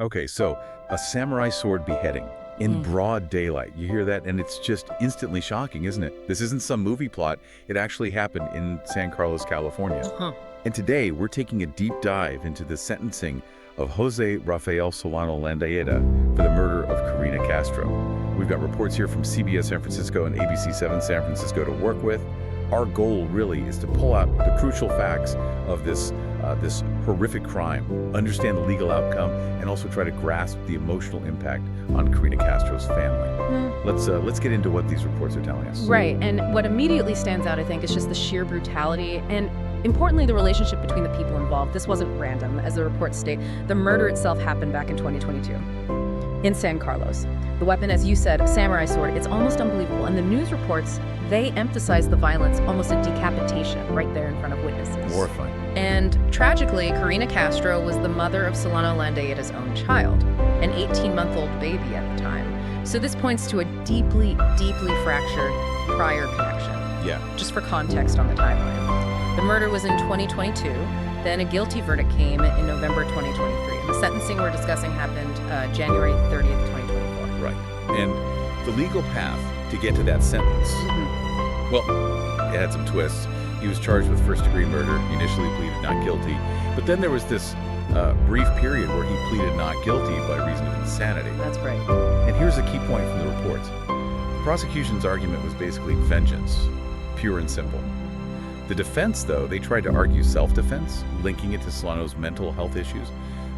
Okay, so a samurai sword beheading in broad daylight. You hear that, and it's just instantly shocking, isn't it? This isn't some movie plot. It actually happened in San Carlos, California. Huh. And today, we're taking a deep dive into the sentencing of Jose Rafael Solano Landaeta for the murder of Karina Castro. We've got reports here from CBS San Francisco and ABC7 San Francisco to work with. Our goal really is to pull out the crucial facts of this horrific crime, understand the legal outcome, and also try to grasp the emotional impact on Karina Castro's family. Let's get into what these reports are telling us. Right, and what immediately stands out, I think, is just the sheer brutality and, importantly, the relationship between the people involved. This wasn't random, as the reports state. The murder itself happened back in 2022 in San Carlos. The weapon, as you said, a samurai sword, it's almost unbelievable. And the news reports, they emphasize the violence, almost a decapitation, right there in front of witnesses. Horrifying. And tragically, Karina Castro was the mother of Solano Landaeta's own child, an 18-month-old baby at the time. So this points to a deeply, deeply fractured prior connection. Yeah. Just for context on the timeline. The murder was in 2022, then a guilty verdict came in November 2023. And the sentencing we're discussing happened January 30th, 2024. Right. And the legal path to get to that sentence, well, it had some twists. He was charged with first-degree murder. He initially pleaded not guilty. But then there was this brief period where he pleaded not guilty by reason of insanity. That's right. And here's a key point from the reports. The prosecution's argument was basically vengeance, pure and simple. The defense, though, they tried to argue self-defense, linking it to Solano's mental health issues.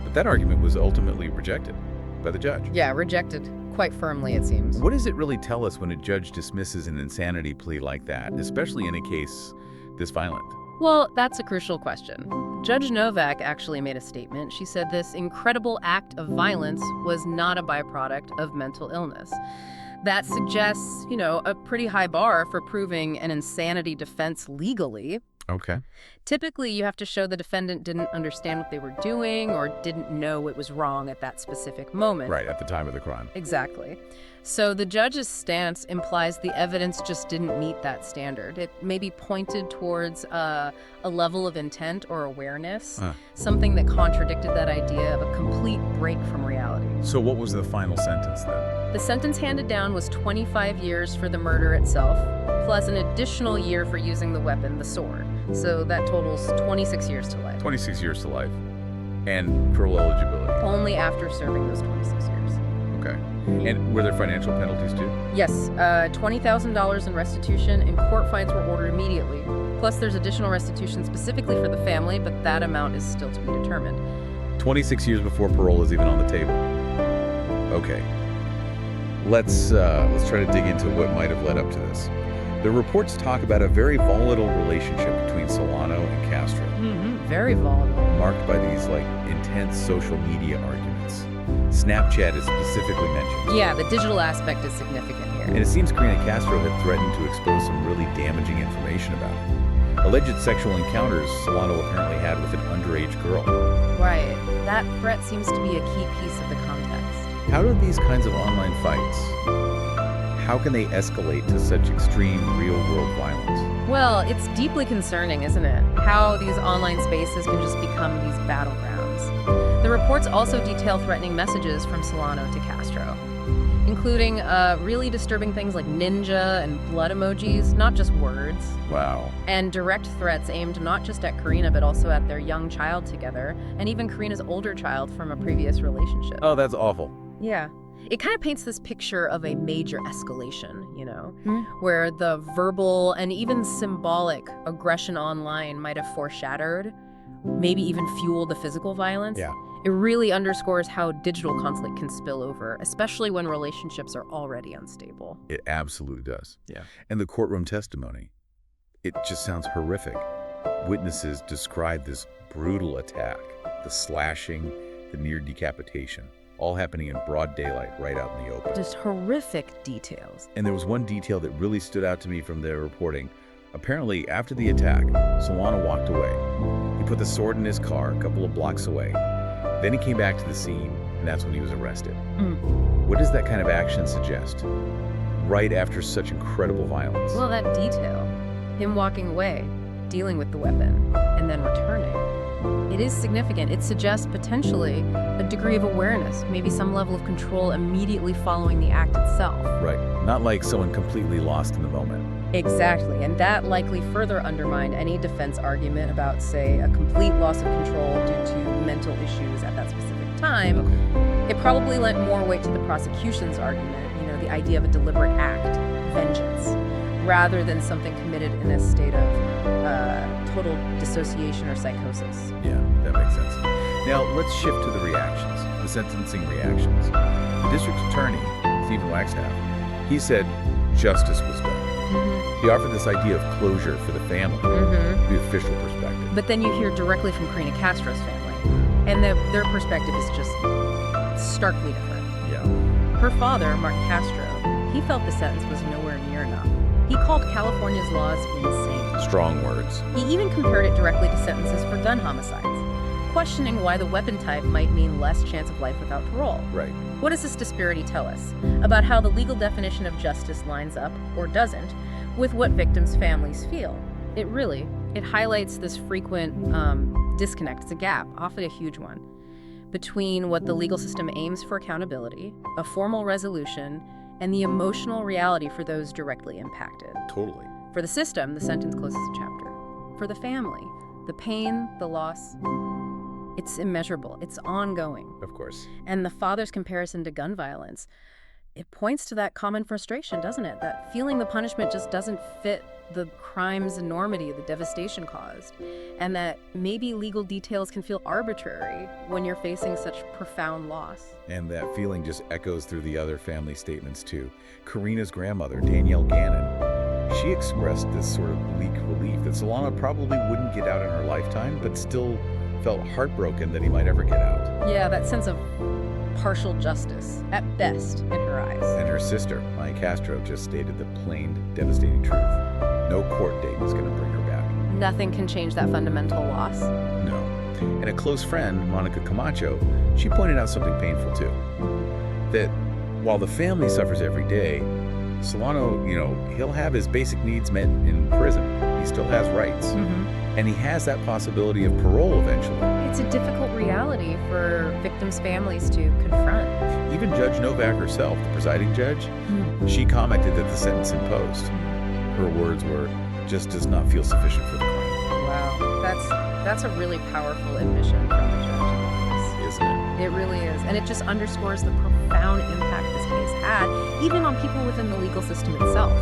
But that argument was ultimately rejected by the judge. Yeah, rejected quite firmly, it seems. What does it really tell us when a judge dismisses an insanity plea like that, especially in a case this violent? Well, that's a crucial question. Judge Novak actually made a statement. She said this incredible act of violence was not a byproduct of mental illness. That suggests, a pretty high bar for proving an insanity defense legally. Okay. Typically, you have to show the defendant didn't understand what they were doing or didn't know it was wrong at that specific moment. Right, at the time of the crime. Exactly. So the judge's stance implies the evidence just didn't meet that standard. It maybe pointed towards a level of intent or awareness, something that contradicted that idea of a complete break from reality. So what was the final sentence then? The sentence handed down was 25 years for the murder itself, plus an additional year for using the weapon, the sword. So that totals 26 years to life. 26 years to life. And parole eligibility. Only after serving those 26 years. Okay. And were there financial penalties too? Yes, $20,000 in restitution, and court fines were ordered immediately. Plus there's additional restitution specifically for the family, but that amount is still to be determined. 26 years before parole is even on the table. Okay. Let's try to dig into what might have led up to this. The reports talk about a very volatile relationship between Solano and Castro. Very volatile. Marked by these, intense social media arguments. Snapchat is specifically mentioned. Yeah, the digital aspect is significant here. And it seems Karina Castro had threatened to expose some really damaging information about it. Alleged sexual encounters Solano apparently had with an underage girl. Right. That threat seems to be a key piece of the context. How do these kinds of online fights, how can they escalate to such extreme real-world violence? Well, it's deeply concerning, isn't it? How these online spaces can just become these battlegrounds. The reports also detail threatening messages from Solano to Castro, including really disturbing things like ninja and blood emojis, not just words. Wow. And direct threats aimed not just at Karina, but also at their young child together, and even Karina's older child from a previous relationship. Oh, that's awful. Yeah. It kind of paints this picture of a major escalation, where the verbal and even symbolic aggression online might have foreshadowed, maybe even fueled the physical violence. Yeah. It really underscores how digital conflict can spill over, especially when relationships are already unstable. It absolutely does. Yeah. And the courtroom testimony, it just sounds horrific. Witnesses describe this brutal attack, the slashing, the near decapitation, all happening in broad daylight right out in the open. Just horrific details. And there was one detail that really stood out to me from their reporting. Apparently, after the attack, Solano walked away. He put the sword in his car a couple of blocks away. Then he came back to the scene, and that's when he was arrested. What does that kind of action suggest? Right after such incredible violence. Well, that detail, him walking away, dealing with the weapon, and then returning. It is significant. It suggests potentially a degree of awareness, maybe some level of control immediately following the act itself. Right. Not like someone completely lost in the moment. Exactly, and that likely further undermined any defense argument about, say, a complete loss of control due to mental issues at that specific time. It probably lent more weight to the prosecution's argument, the idea of a deliberate act, vengeance, rather than something committed in a state of total dissociation or psychosis. Yeah, that makes sense. Now, let's shift to the reactions, the sentencing reactions. The district attorney, Stephen Wagstaff, he said justice was done. He offered this idea of closure for the family, the official perspective. But then you hear directly from Karina Castro's family, and their perspective is just starkly different. Yeah. Her father, Martin Castro, he felt the sentence was nowhere near enough. He called California's laws insane. Strong words. He even compared it directly to sentences for gun homicides, questioning why the weapon type might mean less chance of life without parole. Right. What does this disparity tell us about how the legal definition of justice lines up, or doesn't, with what victims' families feel? It highlights this frequent disconnect. It's a gap, often a huge one, between what the legal system aims for accountability, a formal resolution, and the emotional reality for those directly impacted. Totally. For the system, the sentence closes a chapter. For the family, the pain, the loss, it's immeasurable. It's ongoing. Of course. And the father's comparison to gun violence, it points to that common frustration, doesn't it? That feeling the punishment just doesn't fit the crime's enormity, the devastation caused, and that maybe legal details can feel arbitrary when you're facing such profound loss. And that feeling just echoes through the other family statements too. Karina's grandmother, Danielle Gannon, she expressed this sort of bleak relief that Solano probably wouldn't get out in her lifetime, but still felt heartbroken that he might ever get out. Yeah, that sense of partial justice, at best, in her eyes. And her sister, Karina Castro, just stated the plain, devastating truth. No court date is going to bring her back. Nothing can change that fundamental loss. No. And a close friend, Monica Camacho, she pointed out something painful too. That while the family suffers every day, Solano, he'll have his basic needs met in prison. He still has rights. And he has that possibility of parole eventually. It's a difficult reality for victims' families to confront. Even Judge Novak herself, the presiding judge, she commented that the sentence imposed, her words were, just does not feel sufficient for the crime. Wow, that's a really powerful admission from the judge. Isn't it? It really is. And it just underscores the profound impact this case had, even on people within the legal system itself.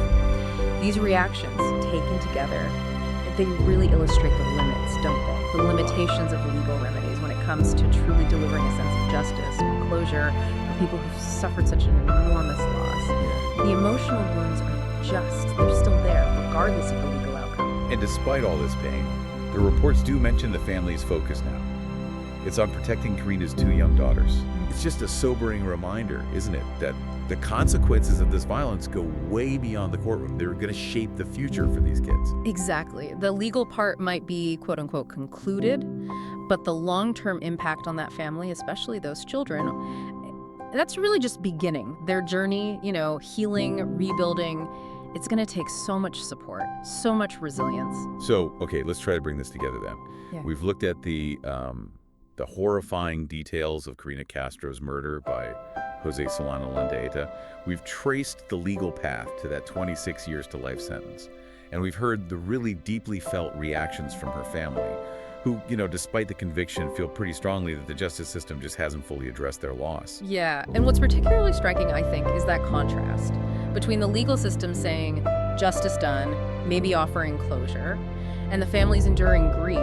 These reactions, taken together, they really illustrate the limits, don't they? The limitations of legal remedies when it comes to truly delivering a sense of justice or closure for people who've suffered such an enormous loss. The emotional wounds are they're still there, regardless of the legal outcome. And despite all this pain, the reports do mention the family's focus now. It's on protecting Karina's 2 young daughters. It's just a sobering reminder, isn't it, that the consequences of this violence go way beyond the courtroom. They're going to shape the future for these kids. Exactly. The legal part might be, quote unquote, concluded, but the long-term impact on that family, especially those children, that's really just beginning. Their journey, healing, rebuilding, it's going to take so much support, so much resilience. So, okay, let's try to bring this together then. Yeah. We've looked at the horrifying details of Karina Castro's murder by Jose Solano Landaeta. We've traced the legal path to that 26 years to life sentence. And we've heard the really deeply felt reactions from her family, who, despite the conviction, feel pretty strongly that the justice system just hasn't fully addressed their loss. Yeah, and what's particularly striking, I think, is that contrast between the legal system saying, justice done, maybe offering closure, and the family's enduring grief,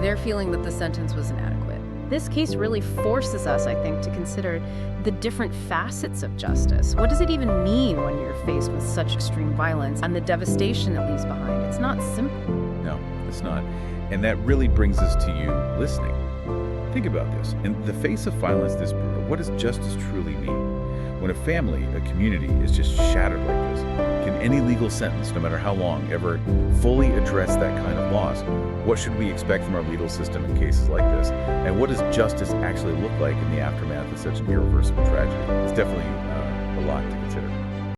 they're feeling that the sentence was inadequate. This case really forces us, I think, to consider the different facets of justice. What does it even mean when you're faced with such extreme violence and the devastation it leaves behind? It's not simple. No, it's not. And that really brings us to you listening. Think about this. In the face of violence this brutal, what does justice truly mean? When a family, a community, is just shattered like this, can any legal sentence, no matter how long, ever fully address that kind of loss? What should we expect from our legal system in cases like this? And what does justice actually look like in the aftermath of such an irreversible tragedy? It's definitely a lot to consider.